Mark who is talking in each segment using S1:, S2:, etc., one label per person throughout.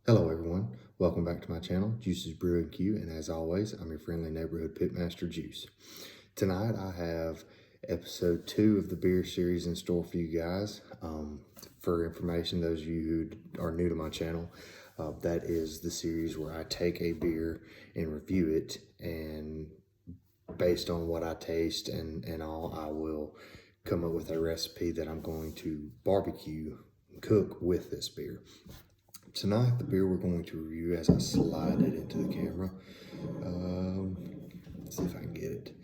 S1: Hello everyone, welcome back to my channel, Juice's Brew and Q, and as always, I'm your friendly neighborhood pitmaster, Juice. Tonight I have episode 2 of the beer series in store for you guys. For information, those of you who are new to my channel, that is the series where I take a beer and review it, and based on what I taste and all, I will come up with a recipe that I'm going to barbecue, cook with this beer. Tonight, the beer we're going to review, as I slide it into the camera, let's see if I can get it.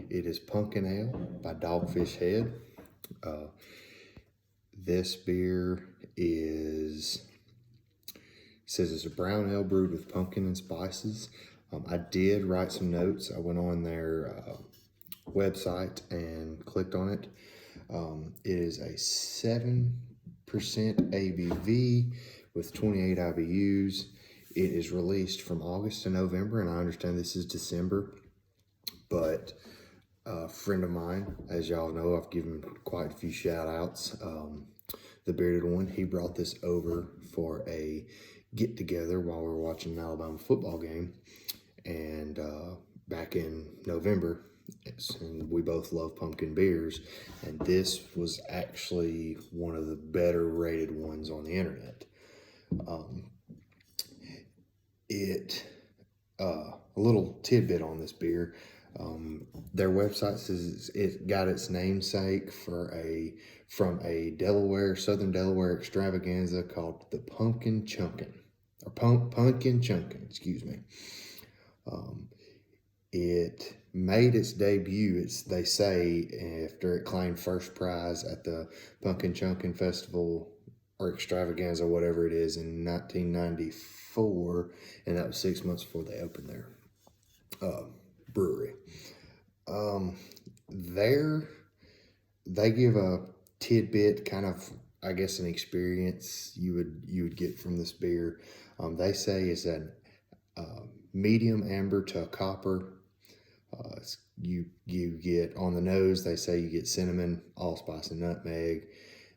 S1: It is Punkin Ale by Dogfish Head. This beer says it's a brown ale brewed with pumpkin and spices. I did write some notes. I went on their website and clicked on it. It is a 7% ABV with 28 IBUs. It is released from August to November, and I understand this is December, but a friend of mine, as y'all know, I've given quite a few shout outs. The Bearded One, he brought this over for a get together while we were watching an Alabama football game, and back in November, and we both love pumpkin beers, and this was actually one of the better rated ones on the internet. A little tidbit on this beer. Their website says it got its namesake from a Southern Delaware extravaganza called the Punkin Chunkin, excuse me. It made its debut, they say, after it claimed first prize at the Punkin Chunkin Festival or extravaganza, whatever it is, in 1994, and that was 6 months before they opened their brewery. They give a tidbit, kind of, I guess, an experience you would get from this beer. They say it's a medium amber to copper. You get on the nose, they say you get cinnamon, allspice, and nutmeg,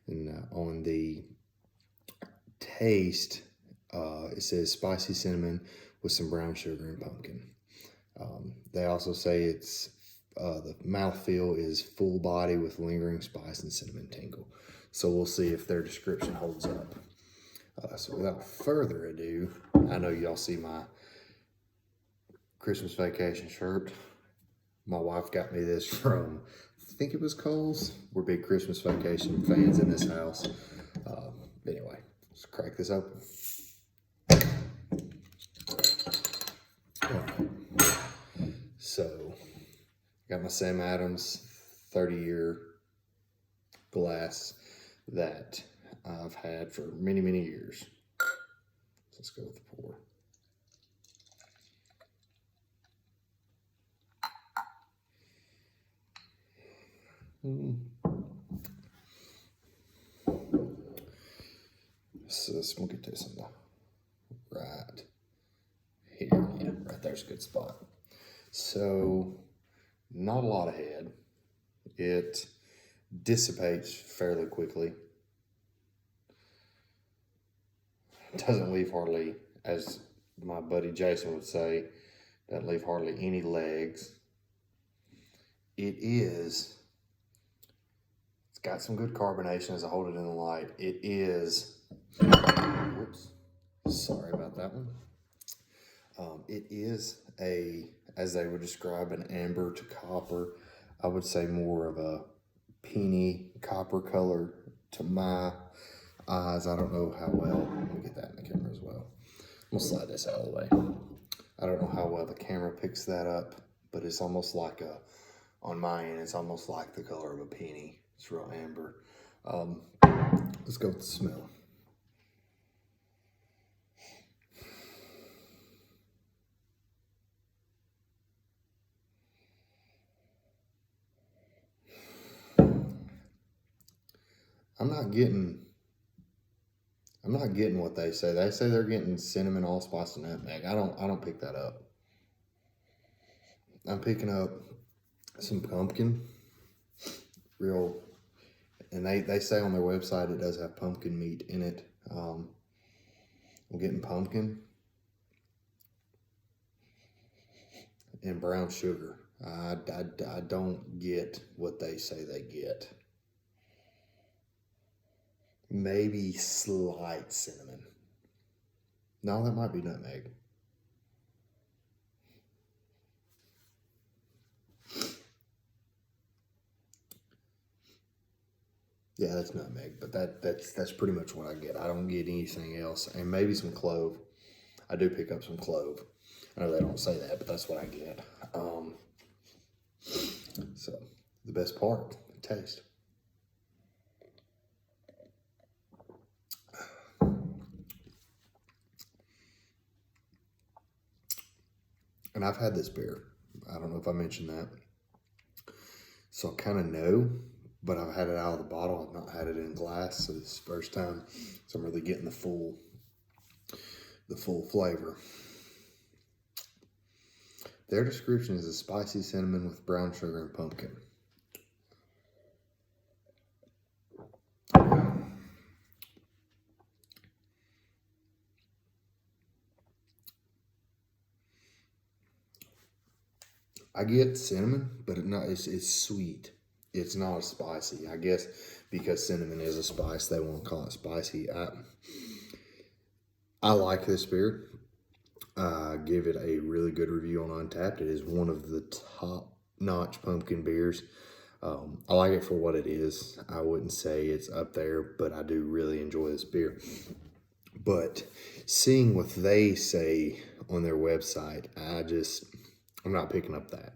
S1: and on the taste, it says spicy cinnamon with some brown sugar and pumpkin. They also say it's the mouthfeel is full body with lingering spice and cinnamon tingle. So we'll see if their description holds up. So without further ado, I know y'all see my Christmas vacation shirt. My wife got me this from, I think it was Kohl's. We're big Christmas vacation fans in this house. Anyway, let's crack this open. So, got my Sam Adams 30-year glass that I've had for many, many years. So let's go with the pour. So we'll get this in the right here. Yeah, right there's a good spot. So, not a lot of head. It dissipates fairly quickly. Doesn't leave hardly, as my buddy Jason would say, doesn't leave hardly any legs. It's got some good carbonation as I hold it in the light. It is, whoops, sorry about that one. It is as they would describe, an amber to copper. I would say more of a peony copper color to my eyes. I don't know how well, let me get that in the camera as well. I'm gonna slide this out of the way. I don't know how well the camera picks that up, but it's almost like on my end, it's almost like the color of a peony. It's real amber. Let's go with the smell. I'm not getting what they say. They say they're getting cinnamon, allspice, and nutmeg. I don't pick that up. I'm picking up some pumpkin, and they say on their website it does have pumpkin meat in it. I'm getting pumpkin and brown sugar. I don't get what they say they get. Maybe slight cinnamon. No, that might be nutmeg. Yeah, that's nutmeg, but that's pretty much what I get. I don't get anything else, and maybe some clove. I do pick up some clove. I know they don't say that, but that's what I get. So the best part, the taste. And I've had this beer. I don't know if I mentioned that. So I kind of know, but I've had it out of the bottle. I've not had it in glass, so this is the first time. So I'm really getting the full flavor. Their description is a spicy cinnamon with brown sugar and pumpkin. I get cinnamon, but it's sweet. It's not as spicy. I guess because cinnamon is a spice, they won't call it spicy. I like this beer. Give it a really good review on Untapped. It is one of the top-notch pumpkin beers. I like it for what it is. I wouldn't say it's up there, but I do really enjoy this beer. But seeing what they say on their website, I'm not picking up that.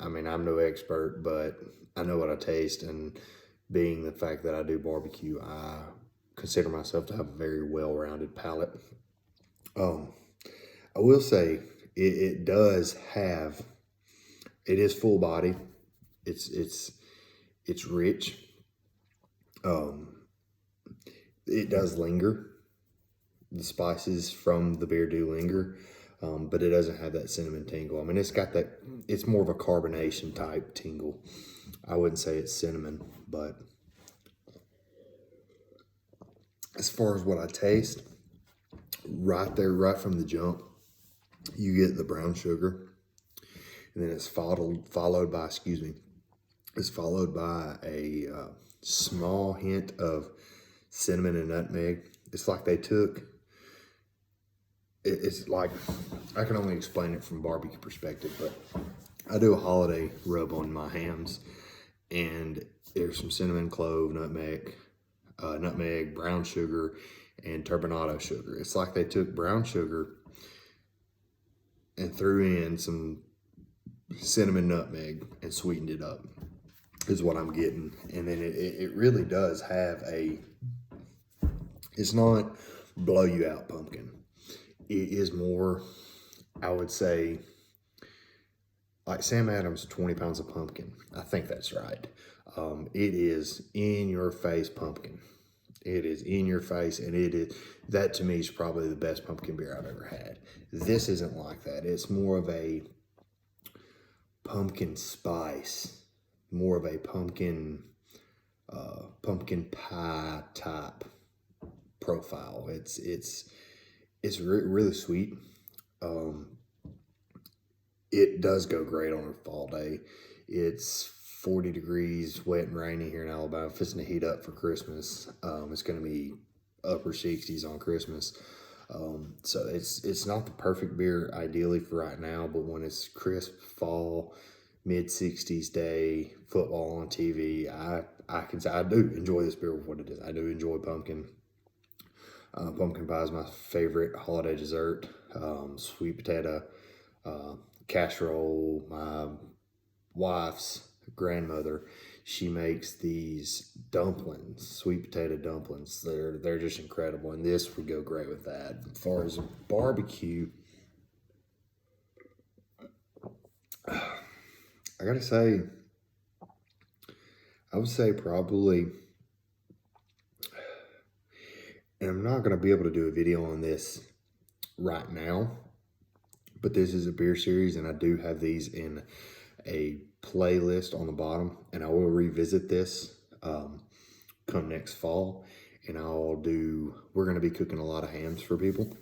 S1: I mean, I'm no expert, but I know what I taste, and being the fact that I do barbecue, I consider myself to have a very well-rounded palate. I will say it is full body. It's rich. It does linger. The spices from the beer do linger. But it doesn't have that cinnamon tingle. I mean, it's more of a carbonation type tingle. I wouldn't say it's cinnamon, but as far as what I taste, right there, right from the jump, you get the brown sugar, and then it's followed by a small hint of cinnamon and nutmeg. It's like they took. It's like, I can only explain it from barbecue perspective, but I do a holiday rub on my hams, and there's some cinnamon, clove, nutmeg, brown sugar, and turbinado sugar. It's like they took brown sugar and threw in some cinnamon, nutmeg, and sweetened it up, is what I'm getting. And then it really does have it's not blow you out pumpkin. It is more, I would say, like Sam Adams, 20 pounds of pumpkin. I think that's right. It is in your face pumpkin. It is in your face, and that to me is probably the best pumpkin beer I've ever had. This isn't like that. It's more of a pumpkin spice, more of a pumpkin pie type profile. It's really sweet. It does go great on a fall day. It's 40 degrees, wet and rainy here in Alabama. Fixing to heat up for Christmas. It's going to be upper 60s on Christmas. So it's not the perfect beer ideally for right now, but when it's crisp fall, mid 60s day, football on TV, I can say I do enjoy this beer for what it is. I do enjoy pumpkin. Pumpkin pie is my favorite holiday dessert. Sweet potato casserole. My wife's grandmother, she makes these dumplings, sweet potato dumplings. They're just incredible, and this would go great with that. As far as barbecue, I gotta say, I would say probably. And I'm not going to be able to do a video on this right now, but this is a beer series, and I do have these in a playlist on the bottom, and I will revisit this come next fall. and we're gonna be cooking a lot of hams for people.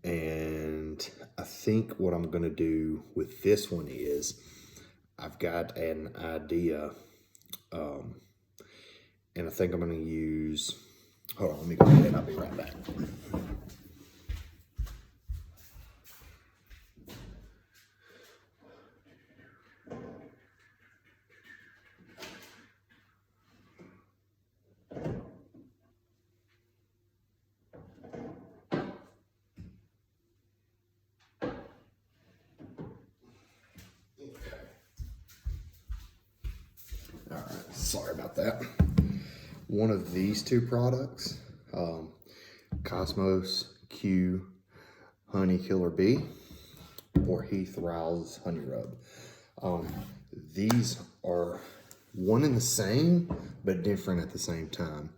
S1: And I think what I'm gonna do with this one is, I've got an idea, and I think I'm gonna use, hold on, let me go ahead and I'll be right back. All right, sorry about that. One of these two products, Cosmos Q Honey Killer Bee or Heath Riles Honey Rub. These are one and the same, but different at the same time.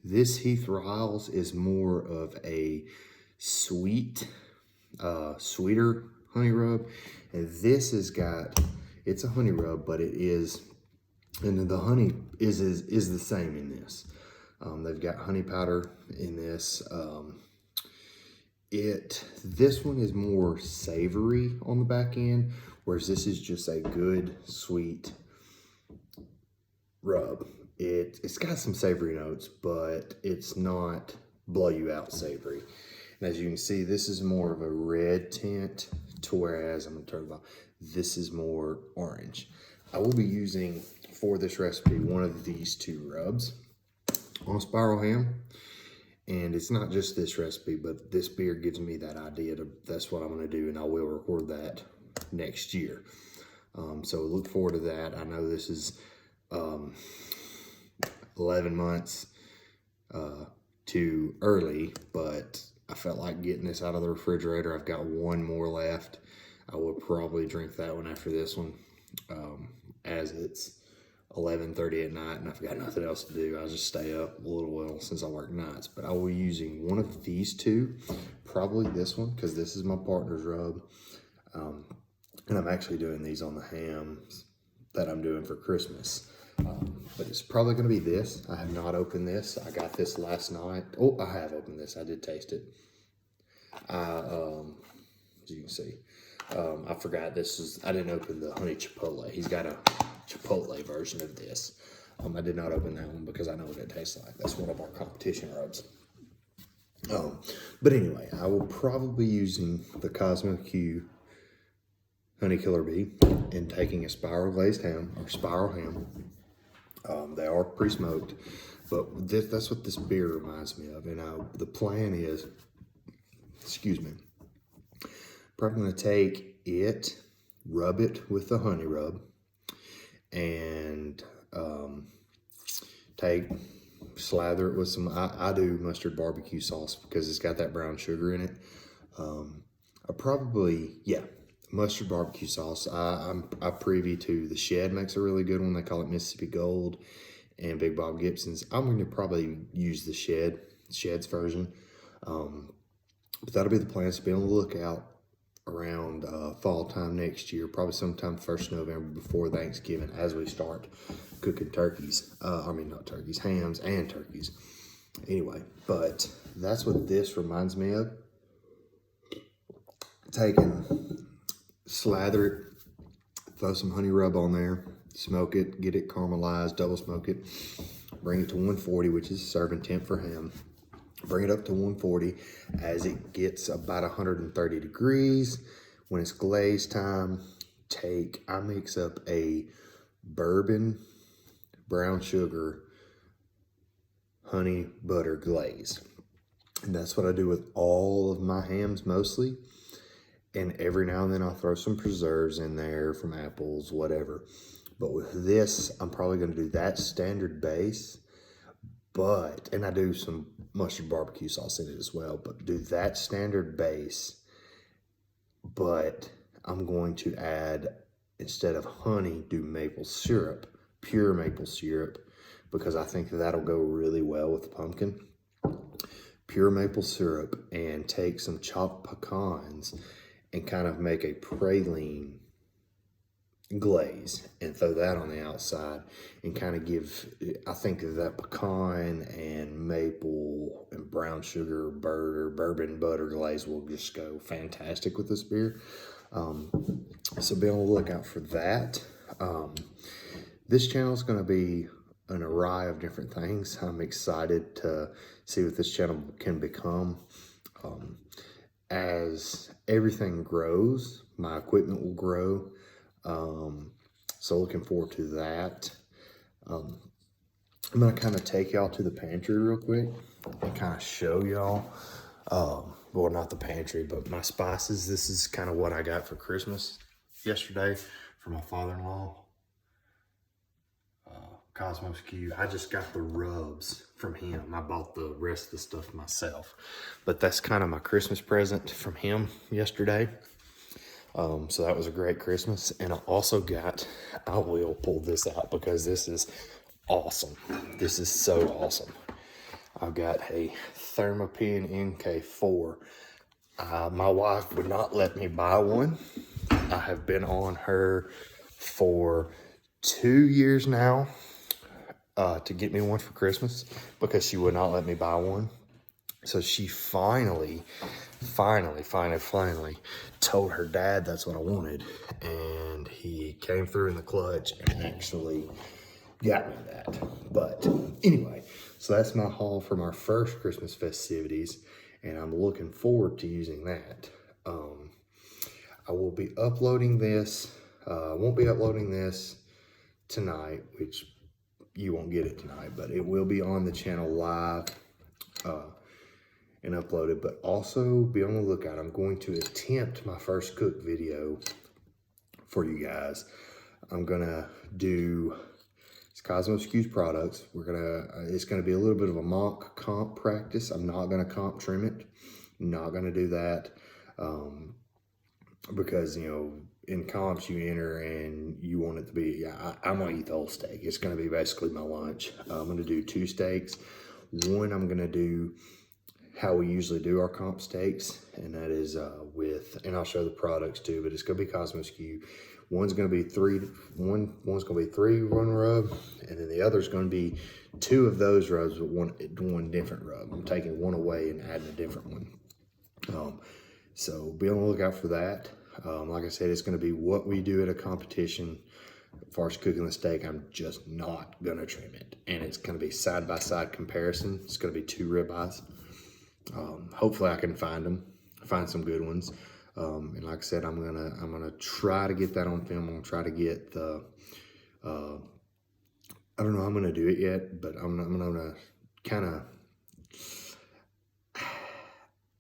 S1: This Heath Riles is more of a sweeter honey rub, and this has got, it's a honey rub, but it is, and the honey is the same in this. They've got honey powder in this. This one is more savory on the back end, whereas this is just a good sweet rub. It's got some savory notes, but it's not blow you out savory. And as you can see, this is more of a red tint, to whereas I'm gonna turn it off. This is more orange. I will be using for this recipe one of these two rubs on a spiral ham. And it's not just this recipe, but this beer gives me that idea that's what I'm gonna do, and I will record that next year. So look forward to that. I know this is 11 months too early, but I felt like getting this out of the refrigerator. I've got one more left. I will probably drink that one after this one, as it's 11:30 at night and I've got nothing else to do. I'll just stay up a little while since I work nights. But I will be using one of these two, probably this one, because this is my partner's rub. And I'm actually doing these on the hams that I'm doing for Christmas. But it's probably gonna be this. I have not opened this. I got this last night. Oh, I have opened this. I did taste it. As you can see, I forgot this is, I didn't open the honey chipotle. He's got a chipotle version of this. I did not open that one because I know what it tastes like. That's one of our competition rubs. But anyway, I will probably be using the Cosmo Q Honey Killer Bee and taking a spiral glazed ham or spiral ham. They are pre-smoked, but that's what this beer reminds me of. And the plan is, excuse me, probably gonna take it, rub it with the honey rub, and slather it with some, I do mustard barbecue sauce because it's got that brown sugar in it. Mustard barbecue sauce. I privy to the Shed makes a really good one. They call it Mississippi Gold, and Big Bob Gibson's. I'm going to probably use the Shed's version. But that'll be the plan. So be on the lookout around fall time next year, probably sometime 1st November before Thanksgiving, as we start cooking turkeys. Not turkeys, hams and turkeys. Anyway, but that's what this reminds me of. Slather it, throw some honey rub on there, smoke it, get it caramelized, double smoke it, bring it to 140, which is serving temp for ham. Bring it up to 140 as it gets about 130 degrees. When it's glaze time, I mix up a bourbon, brown sugar, honey butter glaze. And that's what I do with all of my hams mostly. And every now and then I'll throw some preserves in there from apples, whatever. But with this, I'm probably gonna do that standard base, and I do some mustard barbecue sauce in it as well, but do that standard base, but I'm going to add, instead of honey, do maple syrup, pure maple syrup, because I think that'll go really well with the pumpkin. Pure maple syrup, and take some chopped pecans and kind of make a praline glaze and throw that on the outside and kind of give, I think that pecan and maple and brown sugar bourbon butter glaze will just go fantastic with this beer. So be on the lookout for that. This channel is going to be an array of different things. I'm excited to see what this channel can become. As everything grows, my equipment will grow. So looking forward to that. I'm going to kind of take y'all to the pantry real quick and kind of show y'all, well, not the pantry, but my spices. This is kind of what I got for Christmas yesterday for my father-in-law. Cosmos Q. I just got the rubs from him. I bought the rest of the stuff myself, but that's kind of my Christmas present from him yesterday. So that was a great Christmas. And I also got, I will pull this out because this is awesome. This is so awesome. I've got a Thermopene NK4. My wife would not let me buy one. I have been on her for 2 years now to get me one for Christmas because she would not let me buy one. So she finally told her dad that's what I wanted, and he came through in the clutch and actually got me that. But anyway, so that's my haul from our first Christmas festivities, and I'm looking forward to using that. I will be uploading this. I won't be uploading this tonight, which you won't get it tonight, but it will be on the channel live and uploaded. But also be on the lookout. I'm going to attempt my first cook video for you guys. I'm gonna do Cosmos Q's products. It's gonna be a little bit of a mock comp practice. I'm not gonna comp trim it. Not gonna do that because, you know, in comps you enter and you want it to be, I'm gonna eat the whole steak. It's gonna be basically my lunch. I'm gonna do 2 steaks. One, I'm gonna do how we usually do our comp steaks, and that is and I'll show the products too, but it's gonna be Cosmos Q. One's gonna be one's gonna be 3 run rub, and then the other's gonna be 2 of those rubs with one different rub. I'm taking one away and adding a different one. So be on the lookout for that. Like I said, it's gonna be what we do at a competition. As far as cooking the steak, I'm just not gonna trim it, and it's gonna be side-by-side comparison. It's gonna be 2 ribeyes. Hopefully I can find some good ones. And like I said, I'm gonna try to get that on film. I'm gonna try to get the, I don't know how I'm gonna do it yet, but I'm gonna kind of,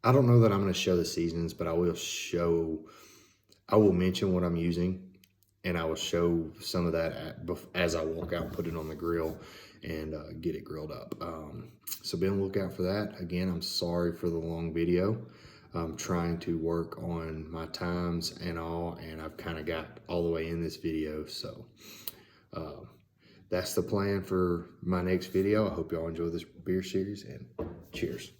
S1: I don't know that I'm gonna show the seasonings, but I will mention what I'm using, and I will show some of that as I walk out and put it on the grill and get it grilled up. So be on the lookout for that. Again, I'm sorry for the long video. I'm trying to work on my times and all, and I've kind of got all the way in this video. So that's the plan for my next video. I hope y'all enjoy this beer series, and cheers.